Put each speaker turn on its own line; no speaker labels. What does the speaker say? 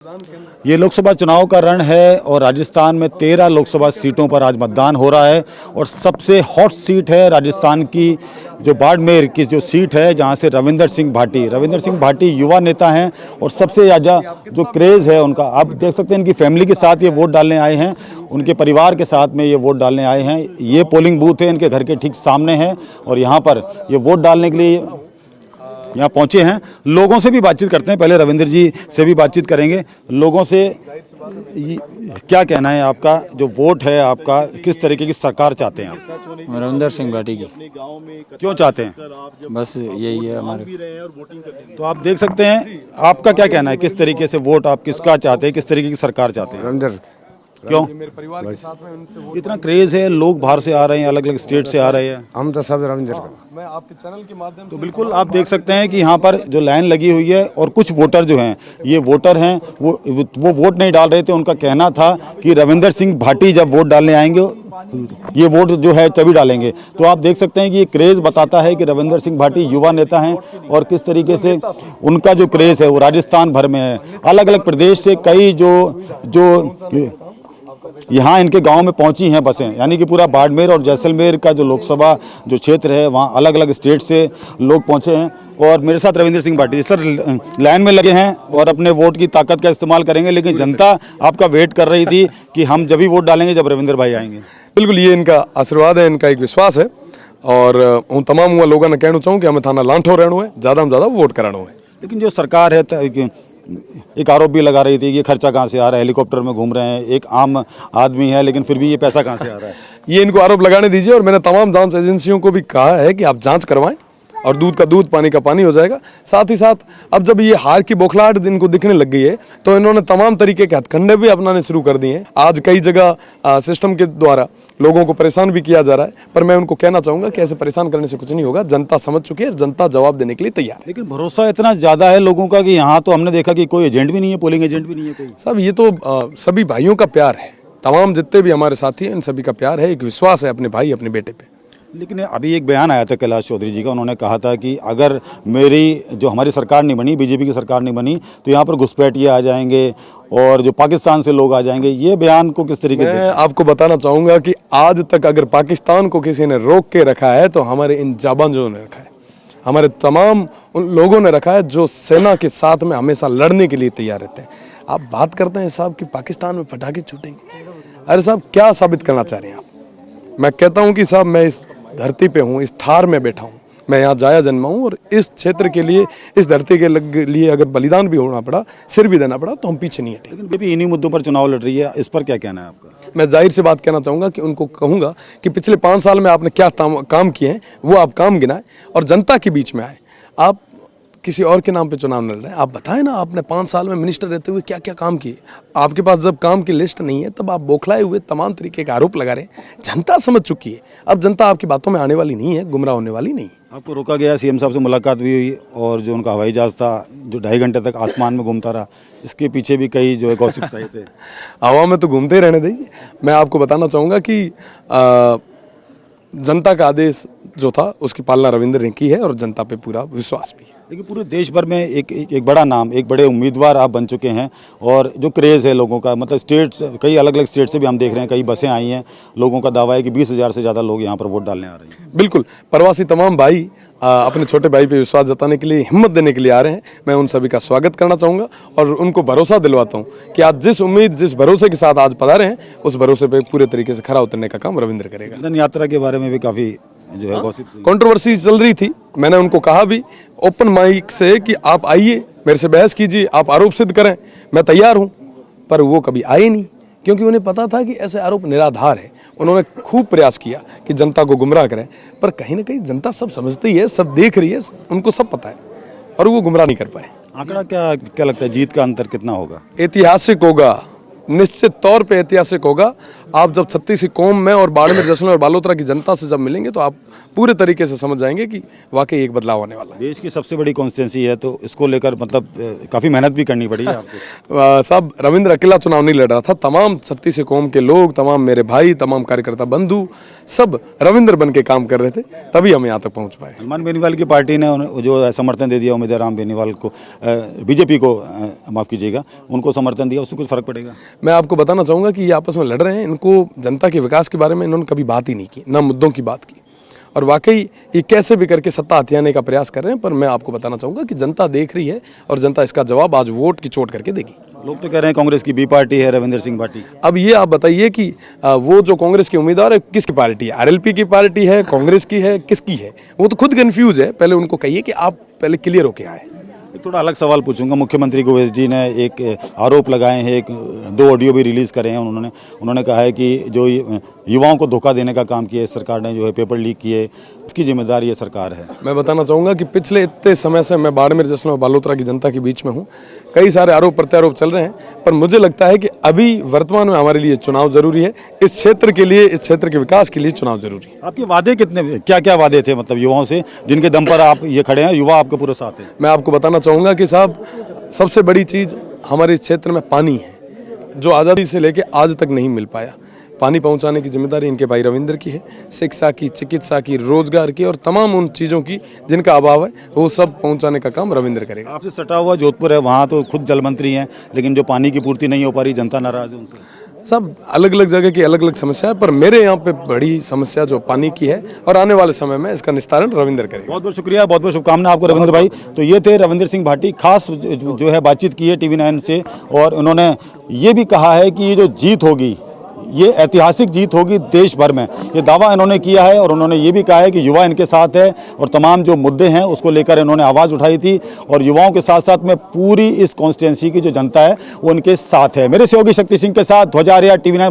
ये लोकसभा चुनाव का रण है और राजस्थान में 13 लोकसभा सीटों पर आज मतदान हो रहा है और सबसे हॉट सीट है राजस्थान की जो बाड़मेर की जो सीट है, जहां से रविंदर सिंह भाटी युवा नेता हैं और सबसे ज़्यादा जो क्रेज़ है उनका, आप देख सकते हैं इनकी फैमिली के साथ ये वोट डालने आए हैं, उनके परिवार के साथ में ये वोट डालने आए हैं। ये पोलिंग बूथ है इनके घर के ठीक सामने है और यहाँ पर ये वोट डालने के लिए यहाँ पहुँचे हैं। लोगों से भी बातचीत करते हैं, पहले रविंदर जी से भी बातचीत करेंगे। लोगों से क्या कहना है आपका, जो वोट है आपका, किस तरीके की सरकार चाहते हैं आप?
रविंदर सिंह भाटी की।
क्यों चाहते हैं?
बस यही है हमारे।
तो आप देख सकते हैं, आपका क्या कहना है, किस तरीके से वोट आप किसका चाहते हैं, किस तरीके की सरकार चाहते हैं?
रविंदर।
क्यों? इतना क्रेज है, लोग बाहर से आ रहे हैं, अलग अलग स्टेट से आ रहे हैं।
हम तो सब रविंदर का।
मैं आपके चैनल के माध्यम
तो बिल्कुल आप देख सकते हैं कि यहाँ पर जो लाइन लगी हुई है और कुछ वोटर जो हैं, ये वोटर हैं, वो वोट नहीं डाल रहे थे। उनका कहना था कि रविंदर सिंह भाटी जब वोट डालने आएंगे ये वोट जो है तभी डालेंगे। तो आप देख सकते हैं कि ये क्रेज़ बताता है कि रविंदर सिंह भाटी युवा नेता हैं और किस तरीके से उनका जो क्रेज़ है वो राजस्थान भर में है। अलग अलग प्रदेश से कई जो यहाँ इनके गांव में पहुंची हैं बसें, यानी कि पूरा बाड़मेर और जैसलमेर का जो लोकसभा जो क्षेत्र है वहाँ अलग अलग स्टेट से लोग पहुंचे हैं। और मेरे साथ रविंदर सिंह भाटी सर लाइन में लगे हैं और अपने वोट की ताकत का इस्तेमाल करेंगे, लेकिन जनता आपका वेट कर रही थी कि हम जब ही वोट डालेंगे जब रविंदर भाई आएंगे।
बिल्कुल, ये इनका आशीर्वाद है, इनका एक विश्वास है और हूँ तमाम हुआ लोगों ने कहना चाहूँ कि हमें थाना लांठो रहना है, ज़्यादा में ज़्यादा वोट कराना है।
लेकिन जो सरकार है एक आरोप भी लगा रही थी, ये खर्चा कहाँ से आ रहा है, हेलीकॉप्टर में घूम रहे हैं, एक आम आदमी है लेकिन फिर भी ये पैसा कहाँ से आ रहा है?
ये इनको आरोप लगाने दीजिए और मैंने तमाम जांच एजेंसियों को भी कहा है कि आप जांच करवाएं और दूध का दूध पानी का पानी हो जाएगा। साथ ही साथ अब जब ये हार की बौखलाहट इनको दिखने लग गई है तो इन्होंने तमाम तरीके के हथकंडे भी अपनाने शुरू कर दिए हैं। आज कई जगह सिस्टम के द्वारा लोगों को परेशान भी किया जा रहा है, पर मैं उनको कहना चाहूंगा कि ऐसे परेशान करने से कुछ नहीं होगा। जनता समझ चुकी है, जनता जवाब देने के लिए तैयार है।
लेकिन भरोसा इतना ज़्यादा है लोगों का कि यहाँ तो हमने देखा कि कोई एजेंट भी नहीं है, पोलिंग एजेंट भी नहीं है कोई।
सब ये तो सभी भाइयों का प्यार है, तमाम जितने भी हमारे साथी हैं इन सभी का प्यार है, एक विश्वास है अपने भाई अपने बेटे पे।
लेकिन अभी एक बयान आया था कैलाश चौधरी जी का, उन्होंने कहा था कि अगर जो हमारी सरकार नहीं बनी, बीजेपी की सरकार नहीं बनी, तो यहाँ पर घुसपैठिए आ जाएंगे और जो पाकिस्तान से लोग आ जाएंगे। ये बयान को किस तरीके से?
मैं आपको बताना चाहूँगा कि आज तक अगर पाकिस्तान को किसी ने रोक के रखा है तो हमारे इन जाबाजों ने रखा है, हमारे तमाम उन लोगों ने रखा है जो सेना के साथ में हमेशा लड़ने के लिए तैयार रहते हैं। आप बात करते हैं साहब कि पाकिस्तान में पटाखे छूटेंगे, अरे साहब क्या साबित करना चाह रहे हैं आप? मैं कहता हूँ कि साहब मैं इस धरती पे हूँ, इस थार में बैठा हूँ, मैं यहाँ जाया जन्मा हूँ और इस क्षेत्र के लिए, इस धरती के लिए अगर बलिदान भी होना पड़ा, सिर भी देना पड़ा, तो हम पीछे नहीं हटेंगे।
लेकिन बीजेपी इन्हीं मुद्दों पर चुनाव लड़ रही है, इस पर क्या कहना है आपका?
मैं जाहिर से बात कहना चाहूँगा कि उनको कहूँगा कि पिछले 5 साल में आपने क्या काम किए हैं वो आप काम गिनाएं और जनता के बीच में आए। आप किसी और के नाम पे चुनाव लड़ रहे हैं, आप बताएं ना आपने 5 साल में मिनिस्टर रहते हुए क्या क्या काम किए। आपके पास जब काम की लिस्ट नहीं है तब आप बौखलाए हुए तमाम तरीके के आरोप लगा रहे हैं। जनता समझ चुकी है, अब जनता आपकी बातों में आने वाली नहीं है, गुमराह होने वाली नहीं है।
आपको रोका गया, सीएम साहब से मुलाकात भी हुई और जो उनका हवाई जहाज़ था जो 2.5 घंटे तक आसमान में घूमता रहा, इसके पीछे भी कई जो है गॉसिप्स आए थे।
हवा में तो घूमते ही रहने दीजिए। मैं आपको बताना चाहूँगा कि जनता का आदेश जो था उसकी पालना रविंदर ने की है और जनता पे पूरा विश्वास भी है।
लेकिन पूरे देश भर में एक बड़ा नाम, एक बड़े उम्मीदवार आप बन चुके हैं और जो क्रेज़ है लोगों का, मतलब स्टेट कई अलग अलग स्टेट से भी हम देख रहे हैं, कई बसें आई हैं, लोगों का दावा है कि 20,000 से ज़्यादा लोग यहाँ पर वोट डालने आ रहे हैं।
बिल्कुल, प्रवासी तमाम भाई अपने छोटे भाई पे विश्वास जताने के लिए, हिम्मत देने के लिए आ रहे हैं। मैं उन सभी का स्वागत करना चाहूँगा और उनको भरोसा दिलवाता हूँ कि आज जिस उम्मीद, जिस भरोसे के साथ आज पधारे हैं, उस भरोसे पे पूरे तरीके से खरा उतरने का काम रविंद्र करेगा।
जनधन यात्रा के बारे में भी काफ़ी जो है गॉसिप्स
कंट्रोवर्सी चल रही थी। मैंने उनको कहा भी ओपन माइक से कि आप आइए, मेरे से बहस कीजिए, आप आरोप सिद्ध करें, मैं तैयार हूँ, पर वो कभी आए नहीं क्योंकि उन्हें पता था कि ऐसे आरोप निराधार है। उन्होंने खूब प्रयास किया कि जनता को गुमराह करें, पर कहीं ना कहीं जनता सब समझती है, सब देख रही है, उनको सब पता है और वो गुमराह नहीं कर पाए।
आंकड़ा क्या लगता है, जीत का अंतर कितना होगा?
ऐतिहासिक होगा, निश्चित तौर पे ऐतिहासिक होगा आप जब छत्तीस कौम में और बाड़मेर, जैसलमेर और बालोतरा की जनता से जब मिलेंगे तो आप पूरे तरीके से समझ जाएंगे कि वाकई एक बदलाव होने वाला है।
देश की सबसे बड़ी कॉन्स्टिट्यूंसी है, तो इसको लेकर मतलब काफ़ी मेहनत भी करनी पड़ी है आपको।
साहब, रविंद्र अकेला चुनाव नहीं लड़ रहा था, तमाम छत्तीस कौम के लोग, तमाम मेरे भाई, तमाम कार्यकर्ता बंधु सब रविंद्र बन के काम कर रहे थे, तभी हम यहाँ तक पहुँच पाए।
हनुमान बेनीवाल की पार्टी ने जो समर्थन दे दिया उम्मीदवार राम बेनीवाल को, बीजेपी को माफ़ कीजिएगा, उनको समर्थन दिया, उससे कुछ फर्क पड़ेगा?
मैं आपको बताना चाहूँगा कि ये आपस में लड़ रहे हैं, इनको जनता के विकास के बारे में इन्होंने कभी बात ही नहीं की, ना मुद्दों की बात की, और वाकई ये कैसे भी करके सत्ता हथियाने का प्रयास कर रहे हैं। पर मैं आपको बताना चाहूँगा कि जनता देख रही है और जनता इसका जवाब आज वोट की चोट करके देगी।
लोग तो कह रहे हैं कांग्रेस की बी पार्टी है रविंद्र सिंह भाटी।
अब ये आप बताइए कि वो जो कांग्रेस के उम्मीदवार है किसकी पार्टी है, आरएलपी की पार्टी है, कांग्रेस की है, किसकी है? वो तो खुद कंफ्यूज है। पहले उनको कहिए कि आप पहले क्लियर होके आए।
एक थोड़ा अलग सवाल पूछूंगा। मुख्यमंत्री गोविंद जी ने एक आरोप लगाए हैं, एक 2 ऑडियो भी रिलीज़ करे हैं। उन्होंने कहा है कि जो युवाओं को धोखा देने का काम किया इस सरकार ने, जो है पेपर लीक किए, इसकी जिम्मेदारी ये सरकार है।
मैं बताना चाहूँगा कि पिछले इतने समय से मैं बाड़मेर, जैसलमेर और बालोतरा की जनता के बीच में हूँ। कई सारे आरोप प्रत्यारोप चल रहे हैं, पर मुझे लगता है कि अभी वर्तमान में हमारे लिए चुनाव जरूरी है। इस क्षेत्र के लिए, इस क्षेत्र के विकास के लिए चुनाव जरूरी है।
आपके वादे कितने, क्या क्या वादे थे मतलब युवाओं से, जिनके दम पर आप ये खड़े हैं, युवा आपके पूरे साथ हैं?
मैं आपको बताना चाहूँगा कि साहब, सबसे बड़ी चीज़ हमारे इस क्षेत्र में पानी है, जो आज़ादी से लेके आज तक नहीं मिल पाया। पानी पहुंचाने की जिम्मेदारी इनके भाई रविंद्र की है। शिक्षा की, चिकित्सा की, रोजगार की और तमाम उन चीज़ों की जिनका अभाव है, वो सब पहुंचाने का काम रविंद्र करेगा।
आपसे सटा हुआ जोधपुर है, वहाँ तो खुद जल मंत्री हैं, लेकिन जो पानी की पूर्ति नहीं हो पा रही, जनता नाराज है उनसे।
सब अलग अलग जगह की अलग अलग समस्या है, पर मेरे यहाँ पे बड़ी समस्या जो पानी की है, और आने वाले समय में इसका निस्तारण रविंद्र करेगा।
बहुत बहुत शुक्रिया, बहुत बहुत शुभकामनाएं आपको रविंद्र भाई। तो ये थे रविंद्र सिंह भाटी, खास जो है बातचीत की है TV9 से, और उन्होंने ये भी कहा है कि ये जो जीत होगी, ये ऐतिहासिक जीत होगी देश भर में, ये दावा इन्होंने किया है। और उन्होंने ये भी कहा है कि युवा इनके साथ है, और तमाम जो मुद्दे हैं उसको लेकर इन्होंने आवाज़ उठाई थी, और युवाओं के साथ साथ में पूरी इस कॉन्स्टिट्यूंसी की जो जनता है वो उनके साथ है। मेरे सहयोगी शक्ति सिंह के साथ ध्वजा आर्या, TV9।